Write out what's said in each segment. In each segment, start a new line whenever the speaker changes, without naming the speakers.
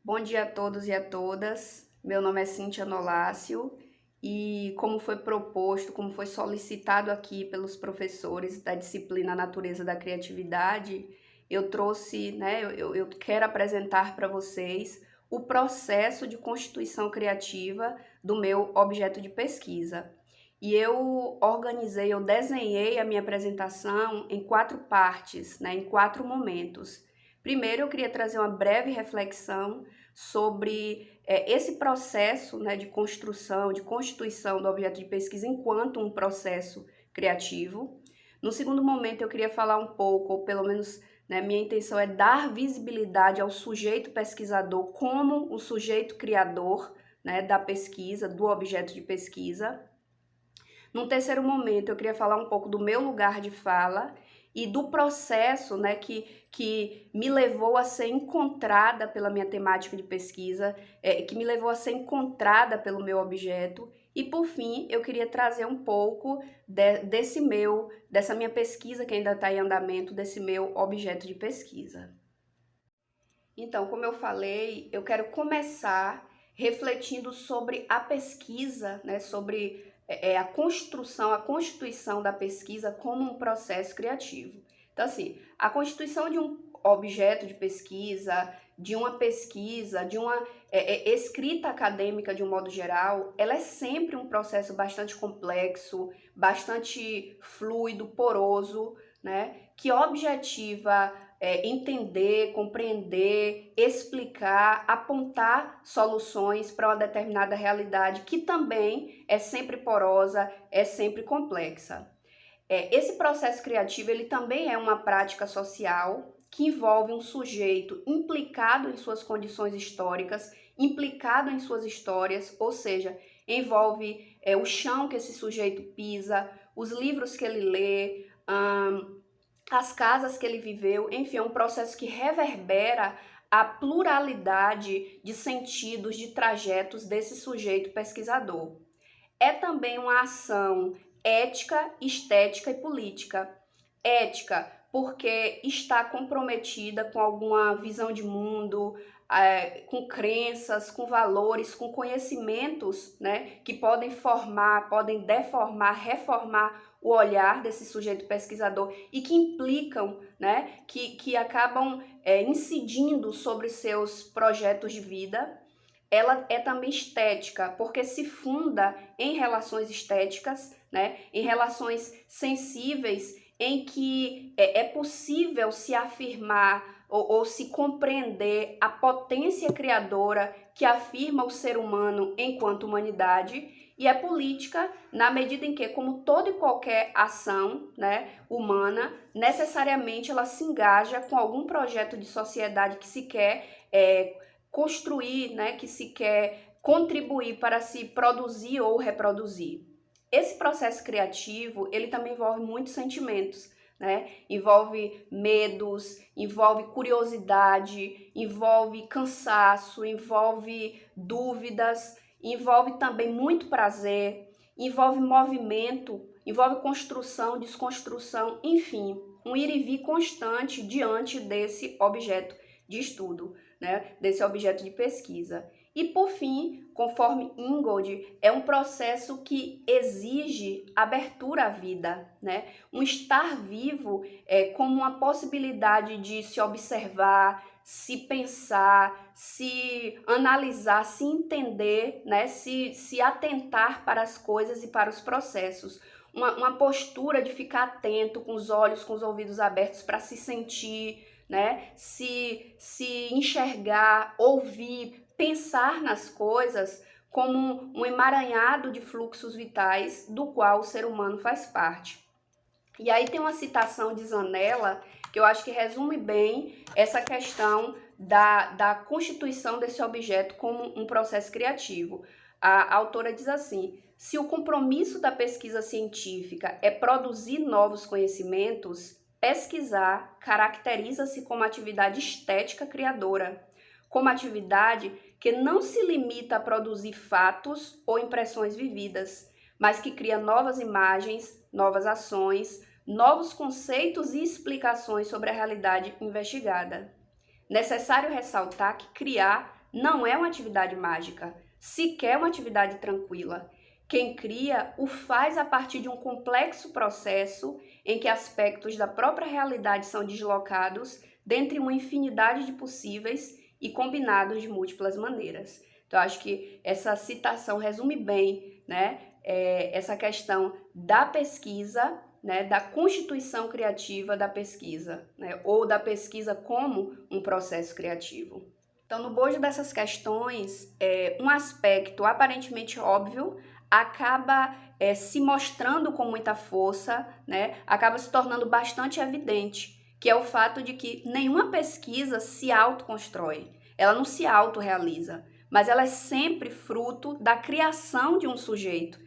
Bom dia a todos e a todas. Meu nome é Cíntia Nolácio e como foi proposto, como foi solicitado aqui pelos professores da disciplina Natureza da Criatividade, eu trouxe, eu quero apresentar para vocês o processo de constituição criativa do meu objeto de pesquisa. E eu desenhei a minha apresentação em 4 partes, em 4 momentos. Primeiro, eu queria trazer uma breve reflexão sobre esse processo, de construção, de constituição do objeto de pesquisa enquanto um processo criativo. No segundo momento, eu queria falar um pouco, ou pelo menos minha intenção é dar visibilidade ao sujeito pesquisador como o sujeito criador, da pesquisa, do objeto de pesquisa. Num terceiro momento, eu queria falar um pouco do meu lugar de fala e do processo que me levou a ser encontrada pela minha temática de pesquisa, que me levou a ser encontrada pelo meu objeto. E, por fim, eu queria trazer um pouco dessa minha pesquisa que ainda está em andamento, desse meu objeto de pesquisa. Então, como eu falei, eu quero começar refletindo sobre a pesquisa, sobre a construção, a constituição da pesquisa como um processo criativo. Então, assim, a constituição de um objeto de pesquisa, de uma escrita acadêmica de um modo geral, ela é sempre um processo bastante complexo, bastante fluido, poroso, que objetiva entender, compreender, explicar, apontar soluções para uma determinada realidade que também é sempre porosa, é sempre complexa. Esse processo criativo ele também é uma prática social que envolve um sujeito implicado em suas condições históricas, implicado em suas histórias, ou seja, envolve o chão que esse sujeito pisa, os livros que ele lê, as casas que ele viveu, enfim, é um processo que reverbera a pluralidade de sentidos, de trajetos desse sujeito pesquisador. É também uma ação ética, estética e política. Ética, porque está comprometida com alguma visão de mundo, com crenças, com valores, com conhecimentos, que podem formar, podem deformar, reformar o olhar desse sujeito pesquisador e que implicam, que acabam incidindo sobre seus projetos de vida. Ela é também estética, porque se funda em relações estéticas, em relações sensíveis, em que é possível se afirmar ou se compreender a potência criadora que afirma o ser humano enquanto humanidade, e é política na medida em que, como toda e qualquer ação humana, necessariamente ela se engaja com algum projeto de sociedade que se quer construir, que se quer contribuir para se produzir ou reproduzir. Esse processo criativo, ele também envolve muitos sentimentos, envolve medos, envolve curiosidade, envolve cansaço, envolve dúvidas, envolve também muito prazer, envolve movimento, envolve construção, desconstrução, enfim, um ir e vir constante diante desse objeto de estudo, desse objeto de pesquisa. E, por fim, conforme Ingold, é um processo que exige abertura à vida, um estar vivo como uma possibilidade de se observar, se pensar, se analisar, se entender, se atentar para as coisas e para os processos. Uma postura de ficar atento, com os olhos, com os ouvidos abertos para se sentir, se enxergar, ouvir, pensar nas coisas como um emaranhado de fluxos vitais do qual o ser humano faz parte. E aí tem uma citação de Zanella que eu acho que resume bem essa questão da constituição desse objeto como um processo criativo. A autora diz assim: se o compromisso da pesquisa científica é produzir novos conhecimentos, pesquisar caracteriza-se como atividade estética criadora, como atividade que não se limita a produzir fatos ou impressões vividas, mas que cria novas imagens, novas ações, novos conceitos e explicações sobre a realidade investigada. Necessário ressaltar que criar não é uma atividade mágica, sequer uma atividade tranquila. Quem cria o faz a partir de um complexo processo em que aspectos da própria realidade são deslocados dentre uma infinidade de possíveis e combinados de múltiplas maneiras. Então, acho que essa citação resume bem, né, essa questão da pesquisa, né, da constituição criativa da pesquisa, né, ou da pesquisa como um processo criativo. Então, no bojo dessas questões, um aspecto aparentemente óbvio acaba se mostrando com muita força, né, acaba se tornando bastante evidente, que é o fato de que nenhuma pesquisa se autoconstrói, ela não se autorrealiza, mas ela é sempre fruto da criação de um sujeito,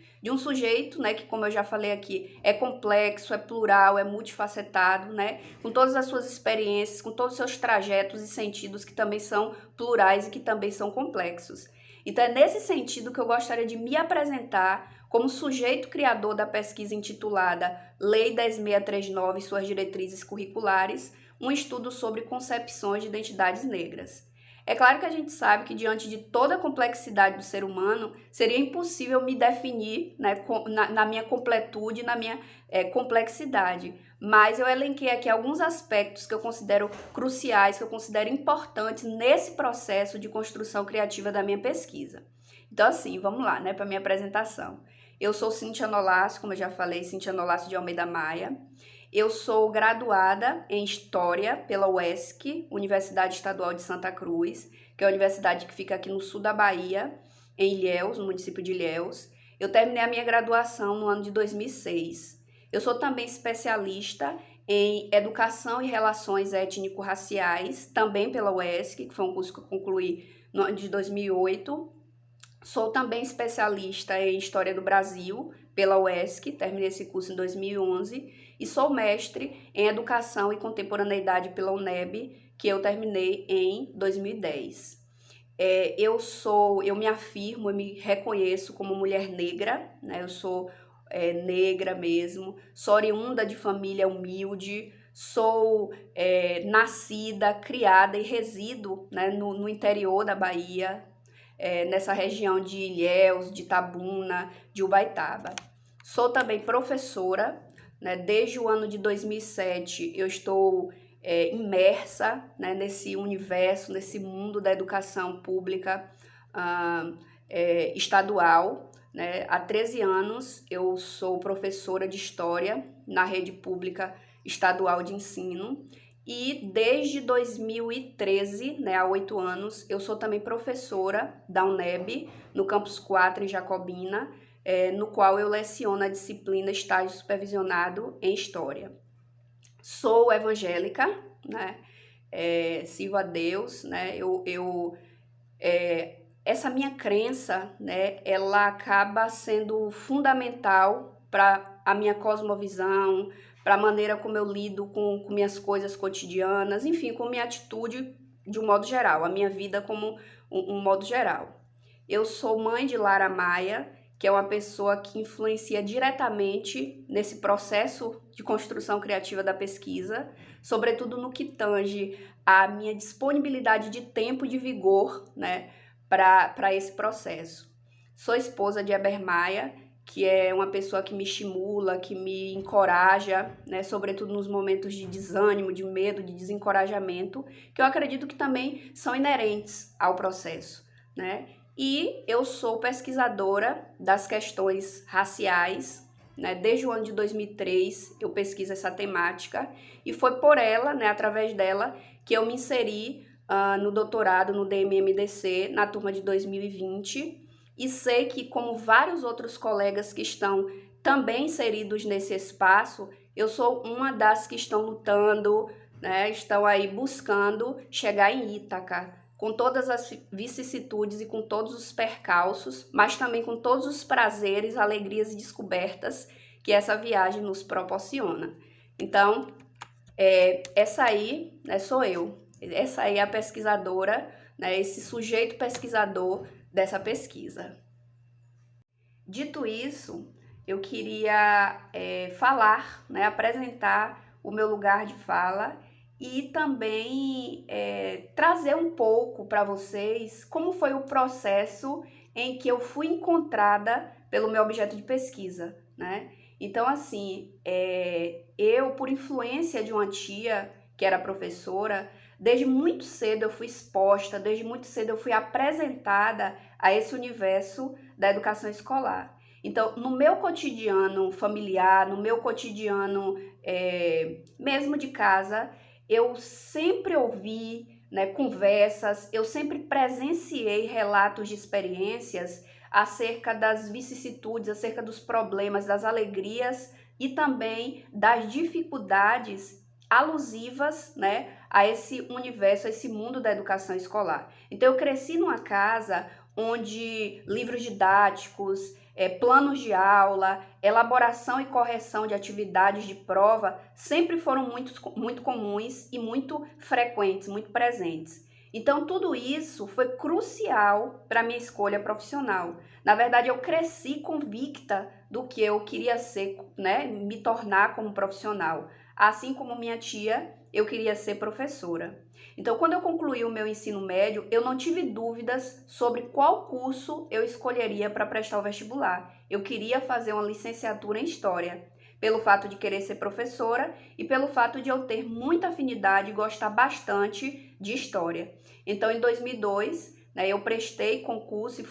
né, que, como eu já falei aqui, é complexo, é plural, é multifacetado, né, com todas as suas experiências, com todos os seus trajetos e sentidos que também são plurais e que também são complexos. Então é nesse sentido que eu gostaria de me apresentar como sujeito criador da pesquisa intitulada Lei 10.639 e suas diretrizes curriculares, um estudo sobre concepções de identidades negras. É claro que a gente sabe que diante de toda a complexidade do ser humano, seria impossível me definir, né, na minha completude, na minha complexidade. Mas eu elenquei aqui alguns aspectos que eu considero cruciais, que eu considero importantes nesse processo de construção criativa da minha pesquisa. Então, assim, vamos lá, né, para minha apresentação. Eu sou Cíntia Nolasco, como eu já falei, Cíntia Nolasco de Almeida Maia. Eu sou graduada em História pela UESC, Universidade Estadual de Santa Cruz, que é a universidade que fica aqui no sul da Bahia, em Ilhéus, no município de Ilhéus. Eu terminei a minha graduação no ano de 2006. Eu sou também especialista em Educação e Relações Étnico-Raciais, também pela UESC, que foi um curso que eu concluí no ano de 2008. Sou também especialista em História do Brasil pela UESC, terminei esse curso em 2011, e sou mestre em Educação e Contemporaneidade pela UNEB, que eu terminei em 2010. Eu me afirmo, eu me reconheço como mulher negra, né? Eu sou negra mesmo, sou oriunda de família humilde, sou nascida, criada e resido, né, no interior da Bahia, nessa região de Ilhéus, de Itabuna, de Ubaitaba. Sou também professora, né? Desde o ano de 2007 eu estou imersa, né, nesse universo, nesse mundo da educação pública estadual. Né? Há 13 anos eu sou professora de História na rede pública estadual de ensino. E desde 2013, né, há 8 anos, eu sou também professora da UNEB, no Campus 4, em Jacobina, no qual eu leciono a disciplina Estágio Supervisionado em História. Sou evangélica, né, sirvo a Deus, né, essa minha crença, né, ela acaba sendo fundamental para a minha cosmovisão, para a maneira como eu lido com minhas coisas cotidianas, enfim, com minha atitude de um modo geral, a minha vida como um modo geral. Eu sou mãe de Lara Maia, que é uma pessoa que influencia diretamente nesse processo de construção criativa da pesquisa, sobretudo no que tange a minha disponibilidade de tempo e de vigor, né, para esse processo. Sou esposa de Eber Maia, que é uma pessoa que me estimula, que me encoraja, né, sobretudo nos momentos de desânimo, de medo, de desencorajamento, que eu acredito que também são inerentes ao processo, né? E eu sou pesquisadora das questões raciais, né? Desde o ano de 2003 eu pesquiso essa temática e foi por ela, né, através dela, que eu me inseri no doutorado no DMMDC na turma de 2020. E sei que, como vários outros colegas que estão também inseridos nesse espaço, eu sou uma das que estão lutando, né, estão aí buscando chegar em Ítaca, com todas as vicissitudes e com todos os percalços, mas também com todos os prazeres, alegrias e descobertas que essa viagem nos proporciona. Então, essa aí, né, sou eu. Essa aí é a pesquisadora, né, esse sujeito pesquisador dessa pesquisa. Dito isso, eu queria falar, né, apresentar o meu lugar de fala e também trazer um pouco para vocês como foi o processo em que eu fui encontrada pelo meu objeto de pesquisa, né? Então, assim, eu, por influência de uma tia que era professora, desde muito cedo eu fui exposta, desde muito cedo eu fui apresentada a esse universo da educação escolar. Então, no meu cotidiano familiar, no meu cotidiano mesmo de casa, eu sempre ouvi, né, conversas, eu sempre presenciei relatos de experiências acerca das vicissitudes, acerca dos problemas, das alegrias e também das dificuldades alusivas, né, a esse universo, a esse mundo da educação escolar. Então, eu cresci numa casa onde livros didáticos, planos de aula, elaboração e correção de atividades de prova sempre foram muito comuns e muito frequentes, muito presentes. Então, tudo isso foi crucial para a minha escolha profissional. Na verdade, eu cresci convicta do que eu queria ser, né, me tornar como profissional. Assim como minha tia, eu queria ser professora. Então, quando eu concluí o meu ensino médio, eu não tive dúvidas sobre qual curso eu escolheria para prestar o vestibular. Eu queria fazer uma licenciatura em História, pelo fato de querer ser professora e pelo fato de eu ter muita afinidade e gostar bastante de História. Então, em 2002, né, eu prestei concurso,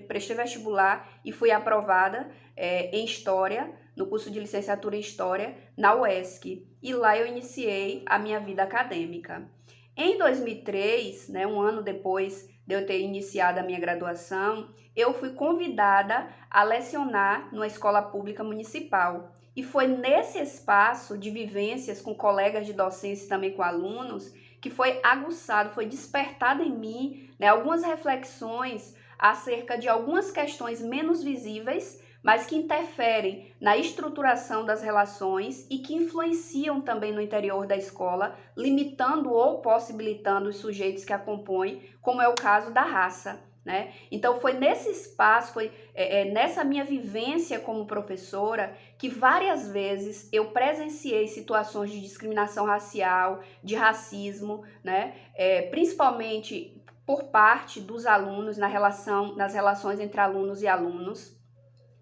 prestei vestibular e fui aprovada em História, no curso de licenciatura em História, na UESC. E lá eu iniciei a minha vida acadêmica. Em 2003, né, um ano depois de eu ter iniciado a minha graduação, eu fui convidada a lecionar numa escola pública municipal. E foi nesse espaço de vivências com colegas de docência e também com alunos que foi aguçado, foi despertado em mim, né, algumas reflexões acerca de algumas questões menos visíveis, mas que interferem na estruturação das relações e que influenciam também no interior da escola, limitando ou possibilitando os sujeitos que a compõem, como é o caso da raça. Né? Então foi nesse espaço, foi nessa minha vivência como professora que várias vezes eu presenciei situações de discriminação racial, de racismo, né? Principalmente por parte dos alunos nas relações entre alunos e alunos.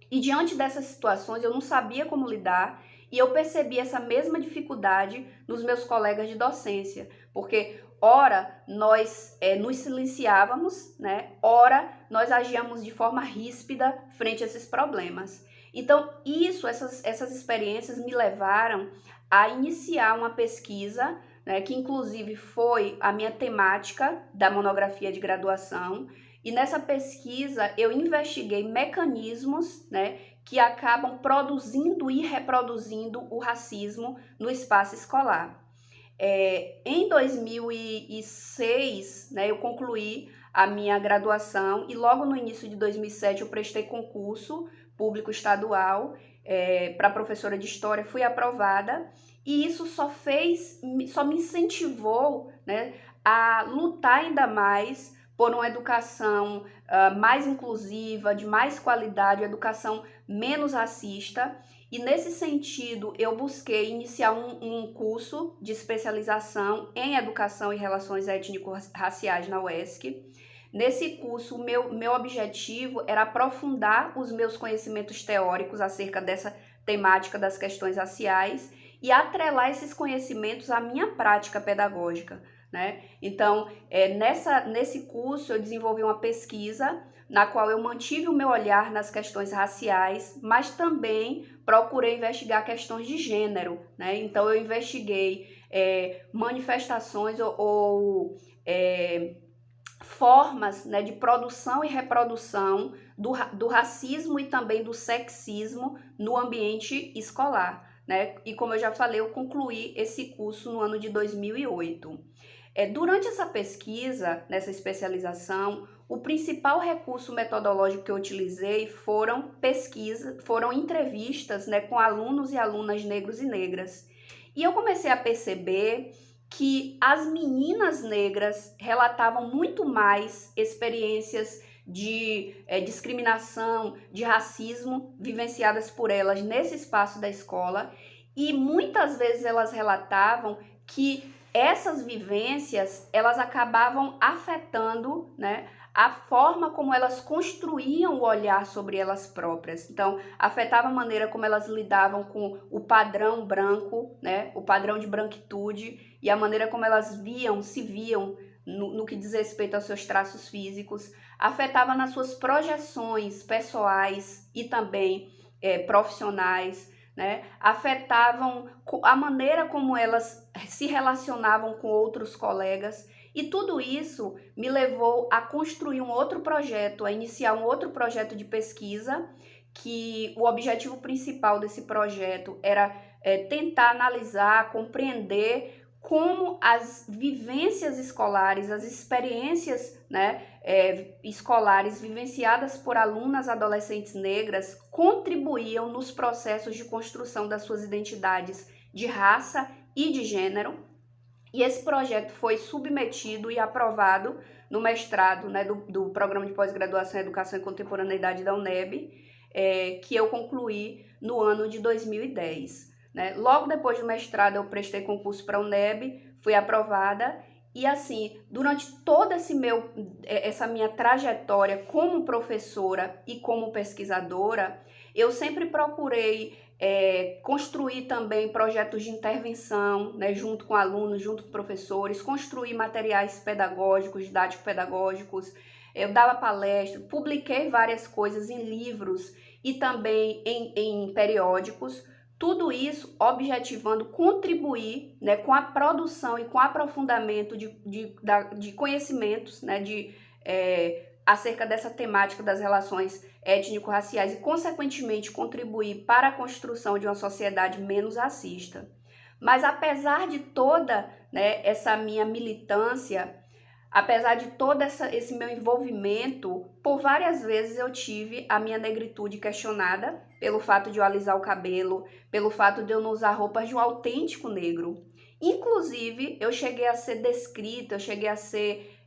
E diante dessas situações eu não sabia como lidar e eu percebi essa mesma dificuldade nos meus colegas de docência, porque ora nós nos silenciávamos, né? Ora nós agíamos de forma ríspida frente a esses problemas. Então essas experiências me levaram a iniciar uma pesquisa, né, que inclusive foi a minha temática da monografia de graduação. E nessa pesquisa eu investiguei mecanismos, né, que acabam produzindo e reproduzindo o racismo no espaço escolar. Em 2006, né, eu concluí a minha graduação e logo no início de 2007 eu prestei concurso público estadual para professora de História, fui aprovada e isso só me incentivou, né, a lutar ainda mais por uma educação mais inclusiva, de mais qualidade, educação menos racista. E nesse sentido, eu busquei iniciar um curso de especialização em educação e relações étnico-raciais na UESC. Nesse curso, meu objetivo era aprofundar os meus conhecimentos teóricos acerca dessa temática das questões raciais e atrelar esses conhecimentos à minha prática pedagógica. Né? Então, nesse curso eu desenvolvi uma pesquisa na qual eu mantive o meu olhar nas questões raciais, mas também procurei investigar questões de gênero. Né? Então, eu investiguei manifestações ou formas, né, de produção e reprodução do racismo e também do sexismo no ambiente escolar. Né? E como eu já falei, eu concluí esse curso no ano de 2008. Durante essa pesquisa, nessa especialização, o principal recurso metodológico que eu utilizei foram entrevistas, né, com alunos e alunas negros e negras. E eu comecei a perceber que as meninas negras relatavam muito mais experiências de discriminação, de racismo vivenciadas por elas nesse espaço da escola, e muitas vezes elas relatavam que essas vivências, elas acabavam afetando, né, a forma como elas construíam o olhar sobre elas próprias. Então, afetava a maneira como elas lidavam com o padrão branco, né, o padrão de branquitude, e a maneira como elas se viam no que diz respeito aos seus traços físicos. Afetava nas suas projeções pessoais e também profissionais, né? Afetavam a maneira como elas se relacionavam com outros colegas. E tudo isso me levou a construir um outro projeto, a iniciar um outro projeto de pesquisa, que o objetivo principal desse projeto era tentar analisar, compreender como as vivências escolares, as experiências, né, escolares vivenciadas por alunas adolescentes negras contribuíam nos processos de construção das suas identidades de raça e de gênero. E esse projeto foi submetido e aprovado no mestrado, né, do Programa de Pós-Graduação em Educação e Contemporaneidade da UNEB, que eu concluí no ano de 2010. Né? Logo depois do mestrado, eu prestei concurso para a UNEB, fui aprovada, e assim, durante toda essa minha trajetória como professora e como pesquisadora, eu sempre procurei construir também projetos de intervenção, né, junto com alunos, junto com professores, construir materiais pedagógicos, didático-pedagógicos. Eu dava palestra, publiquei várias coisas em livros e também em periódicos. Tudo isso objetivando contribuir, né, com a produção e com o aprofundamento de conhecimentos, né, acerca dessa temática das relações étnico-raciais e, consequentemente, contribuir para a construção de uma sociedade menos racista. Mas, apesar de toda, né, essa minha militância, apesar de todo esse meu envolvimento, por várias vezes eu tive a minha negritude questionada pelo fato de eu alisar o cabelo, pelo fato de eu não usar roupas de um autêntico negro. Inclusive, eu cheguei a ser descrita, eu cheguei a ser,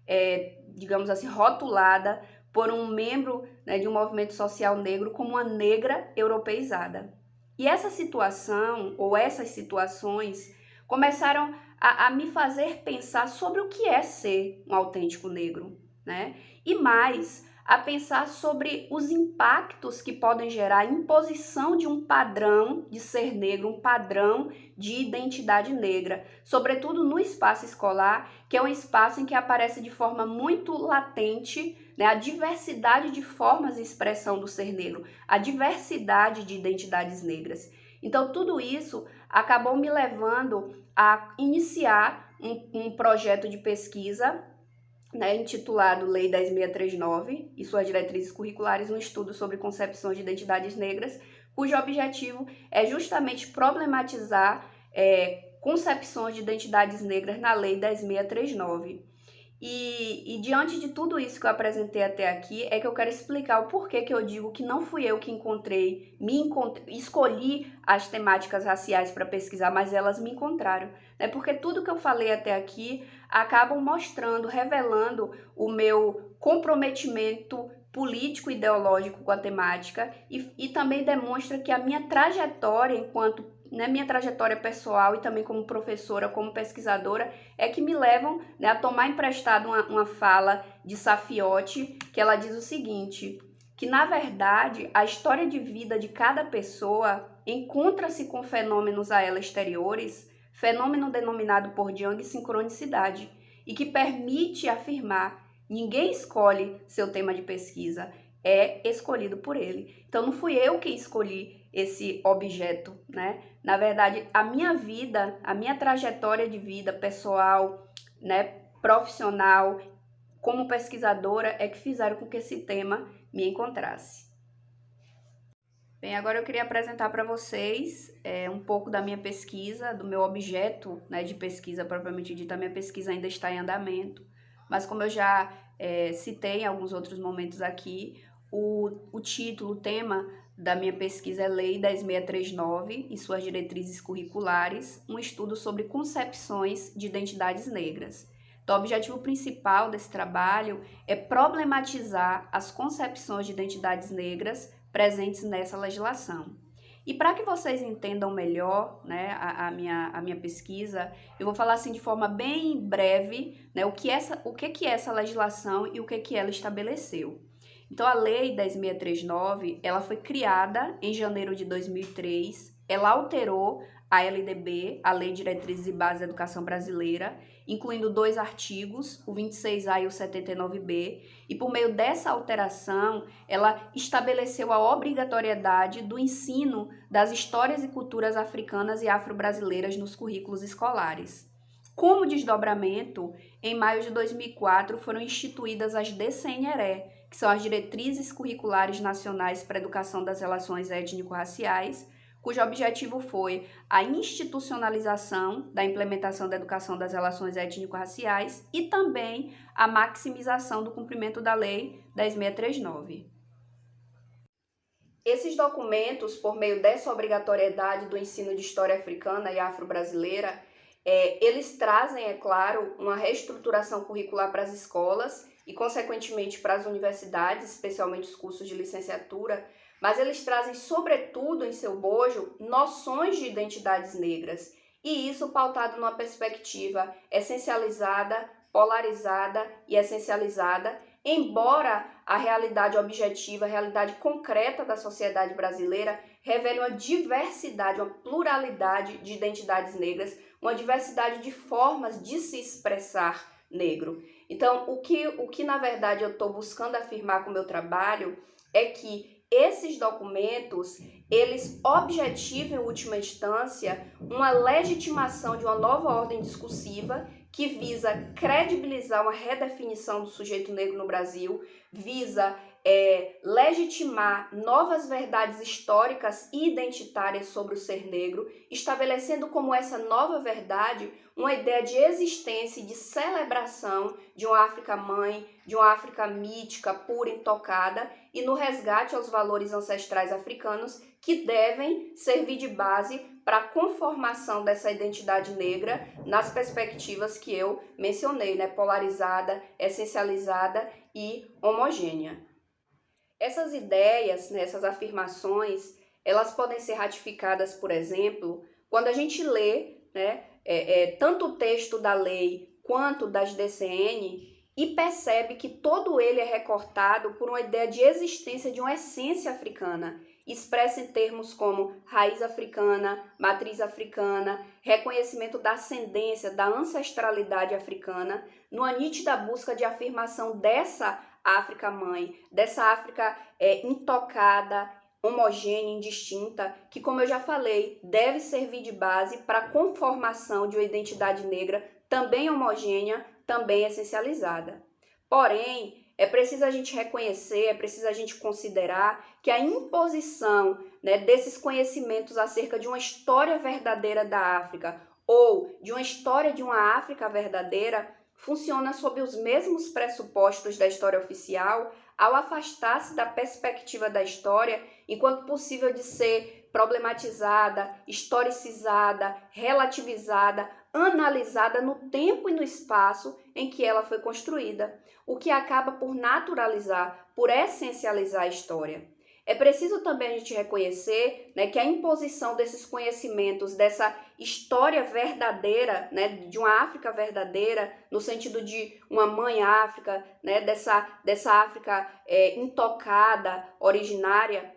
digamos assim, rotulada por um membro, né, de um movimento social negro como uma negra europeizada. E essa situação, ou essas situações, começaram a me fazer pensar sobre o que é ser um autêntico negro, né? E mais, a pensar sobre os impactos que podem gerar a imposição de um padrão de ser negro, um padrão de identidade negra, sobretudo no espaço escolar, que é um espaço em que aparece de forma muito latente, né, a diversidade de formas de expressão do ser negro, a diversidade de identidades negras. Então, tudo isso acabou me levando a iniciar um projeto de pesquisa, né, intitulado Lei 10.639 e suas diretrizes curriculares, um estudo sobre concepções de identidades negras, cujo objetivo é justamente problematizar concepções de identidades negras na Lei 10.639. E diante de tudo isso que eu apresentei até aqui, é que eu quero explicar o porquê que eu digo que não fui eu que escolhi as temáticas raciais para pesquisar, mas elas me encontraram. Né? Porque tudo que eu falei até aqui acabam mostrando, revelando o meu comprometimento político e ideológico com a temática e também demonstra que a minha trajetória enquanto minha trajetória pessoal e também como professora, como pesquisadora, é que me levam, né, a tomar emprestado uma fala de Safiotti, que ela diz o seguinte, que na verdade a história de vida de cada pessoa encontra-se com fenômenos a ela exteriores, fenômeno denominado por Jung sincronicidade, e que permite afirmar: ninguém escolhe seu tema de pesquisa, é escolhido por ele. Então não fui eu que escolhi esse objeto, né? Na verdade, a minha vida, a minha trajetória de vida pessoal, né, profissional, como pesquisadora, é que fizeram com que esse tema me encontrasse. Bem, agora eu queria apresentar para vocês um pouco da minha pesquisa, do meu objeto, né, de pesquisa propriamente dita. A minha pesquisa ainda está em andamento, mas como eu já citei em alguns outros momentos aqui, o título, o tema da minha pesquisa é Lei 10.639 e suas diretrizes curriculares, um estudo sobre concepções de identidades negras. Então, o objetivo principal desse trabalho é problematizar as concepções de identidades negras presentes nessa legislação. E para que vocês entendam melhor, né, a minha pesquisa, eu vou falar assim de forma bem breve, né, o que que é essa legislação e o que ela estabeleceu. Então, a Lei 10.639, ela foi criada em janeiro de 2003, ela alterou a LDB, a Lei de Diretrizes e Bases da Educação Brasileira, incluindo 2 artigos, o 26A e o 79B, e por meio dessa alteração, ela estabeleceu a obrigatoriedade do ensino das histórias e culturas africanas e afro-brasileiras nos currículos escolares. Como desdobramento, em maio de 2004 foram instituídas as DCNRE, que são as Diretrizes Curriculares Nacionais para a Educação das Relações Étnico-Raciais, cujo objetivo foi a institucionalização da implementação da educação das relações étnico-raciais e também a maximização do cumprimento da Lei 10.639. Esses documentos, por meio dessa obrigatoriedade do ensino de história africana e afro-brasileira, eles trazem, é claro, uma reestruturação curricular para as escolas e, consequentemente, para as universidades, especialmente os cursos de licenciatura, mas eles trazem, sobretudo, em seu bojo, noções de identidades negras, e isso pautado numa perspectiva essencializada, polarizada e essencializada, embora a realidade objetiva, a realidade concreta da sociedade brasileira revele uma diversidade, uma pluralidade de identidades negras, uma diversidade de formas de se expressar negro. Então, o que na verdade eu estou buscando afirmar com o meu trabalho é que esses documentos, eles objetivam, em última instância, uma legitimação de uma nova ordem discursiva que visa credibilizar uma redefinição do sujeito negro no Brasil, visa legitimar novas verdades históricas e identitárias sobre o ser negro, estabelecendo como essa nova verdade uma ideia de existência e de celebração de uma África mãe, de uma África mítica, pura, intocada, e no resgate aos valores ancestrais africanos que devem servir de base para a conformação dessa identidade negra nas perspectivas que eu mencionei, né? Polarizada, essencializada e homogênea. Essas ideias, né, essas afirmações, elas podem ser ratificadas, por exemplo, quando a gente lê, né, tanto o texto da lei quanto das DCN e percebe que todo ele é recortado por uma ideia de existência de uma essência africana, expressa em termos como raiz africana, matriz africana, reconhecimento da ascendência, da ancestralidade africana, numa nítida busca de afirmação dessa África mãe, dessa África intocada, homogênea, indistinta, que, como eu já falei, deve servir de base para a conformação de uma identidade negra também homogênea, também essencializada. Porém, é preciso a gente reconhecer, é preciso a gente considerar que a imposição, né, desses conhecimentos acerca de uma história verdadeira da África ou de uma história de uma África verdadeira funciona sob os mesmos pressupostos da história oficial ao afastar-se da perspectiva da história enquanto possível de ser problematizada, historicizada, relativizada, analisada no tempo e no espaço em que ela foi construída, o que acaba por naturalizar, por essencializar a história. É preciso também a gente reconhecer, né, que a imposição desses conhecimentos, dessa história verdadeira, né, de uma África verdadeira, no sentido de uma mãe África, né, dessa África intocada, originária,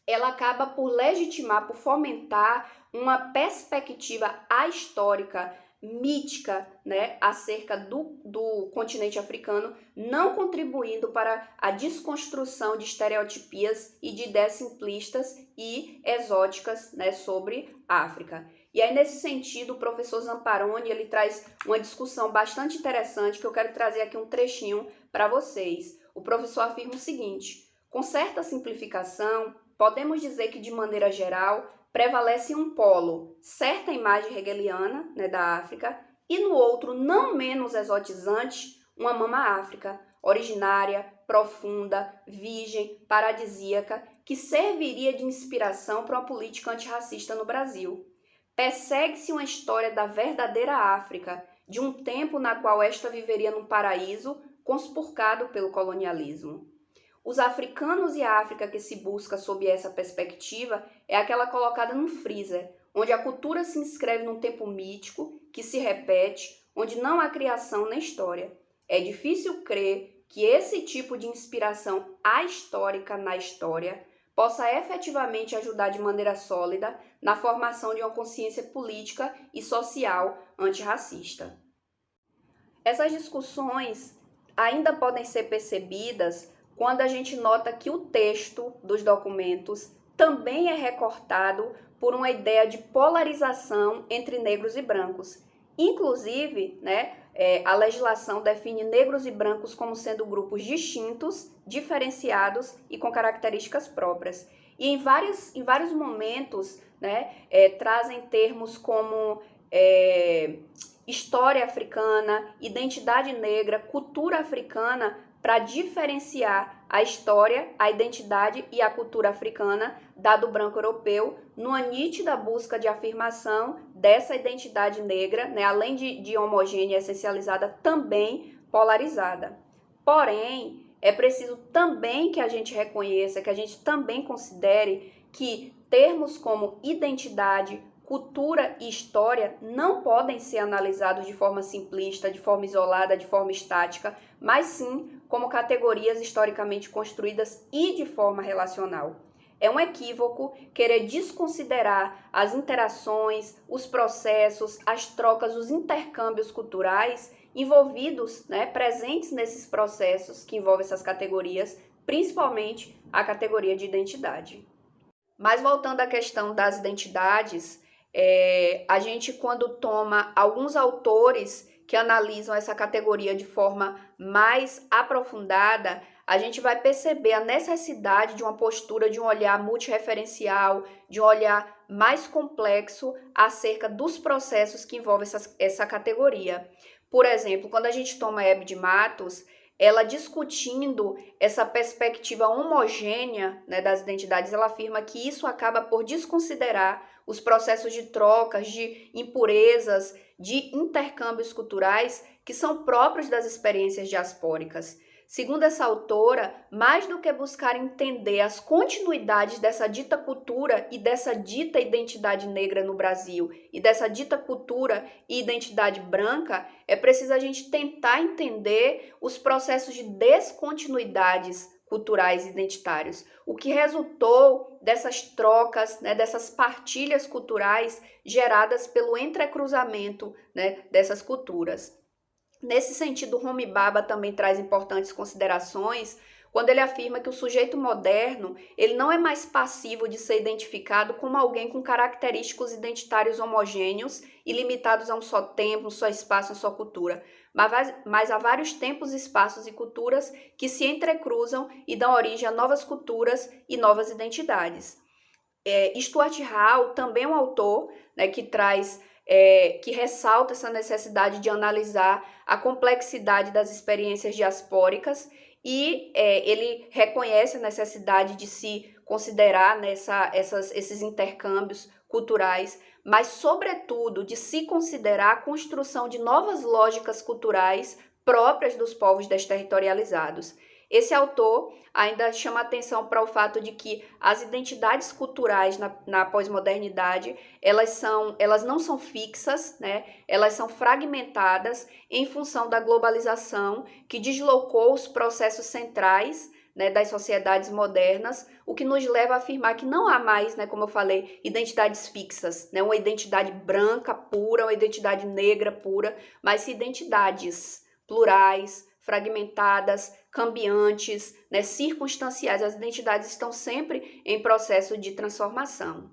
ela acaba por legitimar, por fomentar uma perspectiva ahistórica, mítica, né, acerca do continente africano, não contribuindo para a desconstrução de estereotipias e de ideias simplistas e exóticas, né, sobre a África. E aí, nesse sentido, o professor Zamparoni, ele traz uma discussão bastante interessante que eu quero trazer aqui um trechinho para vocês. O professor afirma o seguinte: com certa simplificação, podemos dizer que, de maneira geral, prevalece um polo, certa imagem hegeliana, né, da África, e no outro, não menos exotizante, uma mama África, originária, profunda, virgem, paradisíaca, que serviria de inspiração para uma política antirracista no Brasil. Persegue-se uma história da verdadeira África, de um tempo na qual esta viveria num paraíso conspurcado pelo colonialismo. Os africanos e a África que se busca sob essa perspectiva é aquela colocada num freezer, onde a cultura se inscreve num tempo mítico, que se repete, onde não há criação nem história. É difícil crer que esse tipo de inspiração ahistórica na história possa efetivamente ajudar de maneira sólida na formação de uma consciência política e social antirracista. Essas discussões ainda podem ser percebidas quando a gente nota que o texto dos documentos também é recortado por uma ideia de polarização entre negros e brancos. Inclusive, a legislação define negros e brancos como sendo grupos distintos, diferenciados e com características próprias. E em vários momentos, trazem termos como história africana, identidade negra, cultura africana, para diferenciar a história, a identidade e a cultura africana da do branco europeu, numa nítida busca de afirmação dessa identidade negra, além de homogênea e essencializada, também polarizada. Porém, é preciso também que a gente reconheça, que a gente também considere que termos como identidade, cultura e história não podem ser analisados de forma simplista, de forma isolada, de forma estática, mas sim como categorias historicamente construídas e de forma relacional. É um equívoco querer desconsiderar as interações, os processos, as trocas, os intercâmbios culturais envolvidos, presentes nesses processos que envolvem essas categorias, principalmente a categoria de identidade. Mas voltando à questão das identidades, a gente, quando toma alguns autores que analisam essa categoria de forma mais aprofundada, a gente vai perceber a necessidade de uma postura, de um olhar multirreferencial, de um olhar mais complexo acerca dos processos que envolvem essa categoria. Por exemplo, quando a gente toma Hebe de Matos, ela discutindo essa perspectiva homogênea, das identidades, ela afirma que isso acaba por desconsiderar os processos de trocas, de impurezas, de intercâmbios culturais que são próprios das experiências diaspóricas. Segundo essa autora, mais do que buscar entender as continuidades dessa dita cultura e dessa dita identidade negra no Brasil e dessa dita cultura e identidade branca, é preciso a gente tentar entender os processos de descontinuidades culturais e identitários, o que resultou dessas trocas, dessas partilhas culturais geradas pelo entrecruzamento, dessas culturas. Nesse sentido, Homi Bhabha também traz importantes considerações quando ele afirma que o sujeito moderno ele não é mais passivo de ser identificado como alguém com característicos identitários homogêneos e limitados a um só tempo, um só espaço, uma só cultura, mas há vários tempos, espaços e culturas que se entrecruzam e dão origem a novas culturas e novas identidades. Stuart Hall também é um autor que ressalta essa necessidade de analisar a complexidade das experiências diaspóricas e ele reconhece a necessidade de se considerar esses intercâmbios culturais, mas, sobretudo, de se considerar a construção de novas lógicas culturais próprias dos povos desterritorializados. Esse autor ainda chama atenção para o fato de que as identidades culturais na pós-modernidade, elas não são fixas, elas são fragmentadas em função da globalização que deslocou os processos centrais das sociedades modernas, o que nos leva a afirmar que não há mais, como eu falei, identidades fixas, uma identidade branca pura, uma identidade negra pura, mas identidades plurais, fragmentadas, cambiantes, circunstanciais. As identidades estão sempre em processo de transformação.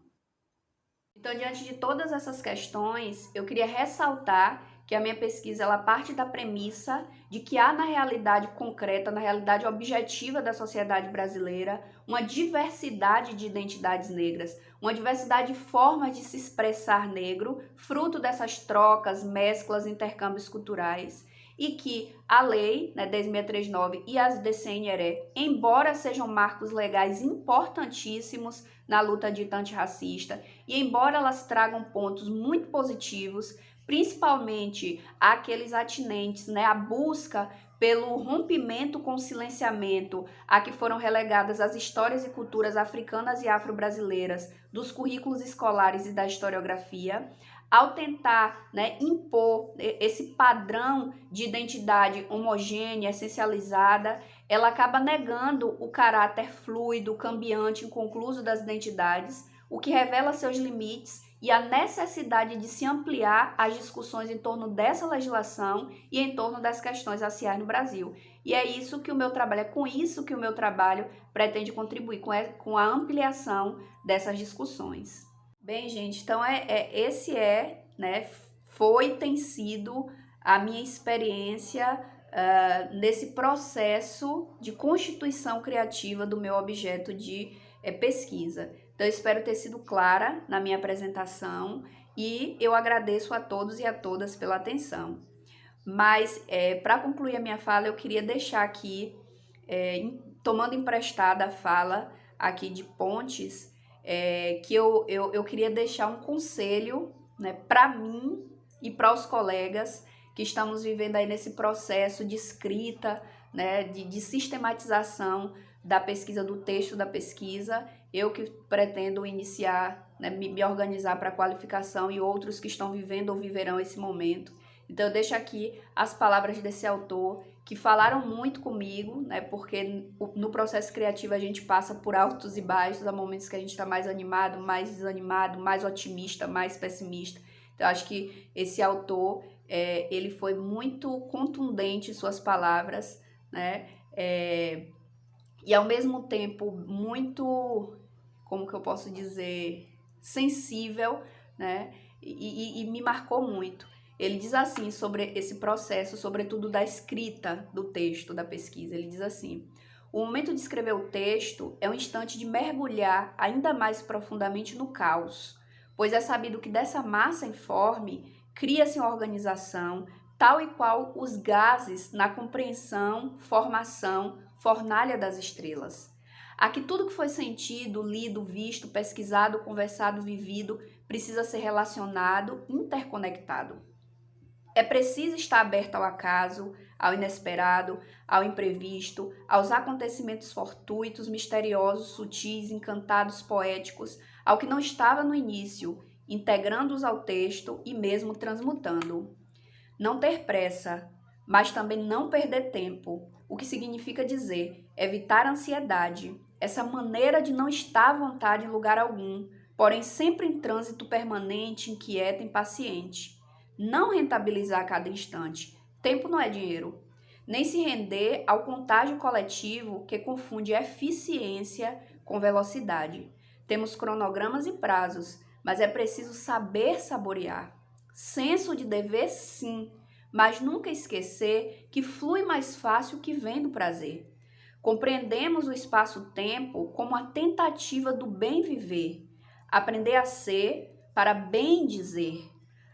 Então, diante de todas essas questões, eu queria ressaltar que a minha pesquisa ela parte da premissa de que há na realidade concreta, na realidade objetiva da sociedade brasileira, uma diversidade de identidades negras, uma diversidade de formas de se expressar negro, fruto dessas trocas, mesclas, intercâmbios culturais, e que a lei 10.639 e as DCNRE, embora sejam marcos legais importantíssimos na luta dita antirracista, e embora elas tragam pontos muito positivos, principalmente aqueles atinentes à busca pelo rompimento com o silenciamento a que foram relegadas as histórias e culturas africanas e afro-brasileiras dos currículos escolares e da historiografia, ao tentar, né, impor esse padrão de identidade homogênea, essencializada, ela acaba negando o caráter fluido, cambiante, inconcluso das identidades, o que revela seus limites e a necessidade de se ampliar as discussões em torno dessa legislação e em torno das questões raciais no Brasil. E é isso que o meu trabalho, é com isso que o meu trabalho pretende contribuir, com a ampliação dessas discussões. Bem, gente, então né, tem sido a minha experiência nesse processo de constituição criativa do meu objeto de pesquisa. Então, eu espero ter sido clara na minha apresentação e eu agradeço a todos e a todas pela atenção. Mas, para concluir a minha fala, eu queria deixar aqui, tomando emprestada a fala aqui de Pontes, que eu queria deixar um conselho, né, para mim e para os colegas que estamos vivendo aí nesse processo de escrita, né, de sistematização da pesquisa, do texto da pesquisa. Eu que pretendo iniciar, né, me organizar para a qualificação e outros que estão vivendo ou viverão esse momento. Então eu deixo aqui as palavras desse autor que falaram muito comigo, né, porque no processo criativo a gente passa por altos e baixos, há momentos que a gente está mais animado, mais desanimado, mais otimista, mais pessimista. Então eu acho que esse autor, ele foi muito contundente em suas palavras, né, e ao mesmo tempo muito, como que eu posso dizer, sensível, né? E me marcou muito. Ele diz assim sobre esse processo, sobretudo da escrita do texto, da pesquisa. Ele diz assim: o momento de escrever o texto é um instante de mergulhar ainda mais profundamente no caos, pois é sabido que dessa massa informe cria-se uma organização tal e qual os gases na compreensão, formação, fornalha das estrelas. Aqui tudo que foi sentido, lido, visto, pesquisado, conversado, vivido, precisa ser relacionado, interconectado. É preciso estar aberto ao acaso, ao inesperado, ao imprevisto, aos acontecimentos fortuitos, misteriosos, sutis, encantados, poéticos, ao que não estava no início, integrando-os ao texto e mesmo transmutando-o. Não ter pressa, mas também não perder tempo, o que significa dizer evitar a ansiedade, essa maneira de não estar à vontade em lugar algum, porém sempre em trânsito permanente, inquieto, impaciente. Não rentabilizar a cada instante, tempo não é dinheiro, nem se render ao contágio coletivo que confunde eficiência com velocidade. Temos cronogramas e prazos, mas é preciso saber saborear. Senso de dever, sim, mas nunca esquecer que flui mais fácil que vem do prazer. Compreendemos o espaço-tempo como a tentativa do bem viver, aprender a ser para bem dizer.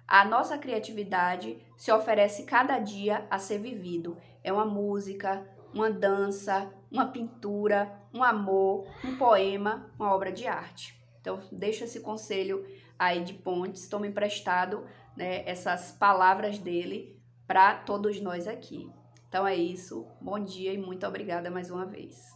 A nossa criatividade se oferece cada dia a ser vivido. É uma música, uma dança, uma pintura, um amor, um poema, uma obra de arte. Então, deixo esse conselho aí de Pontes, tome emprestado, né, essas palavras dele para todos nós aqui. Então é isso, bom dia e muito obrigada mais uma vez.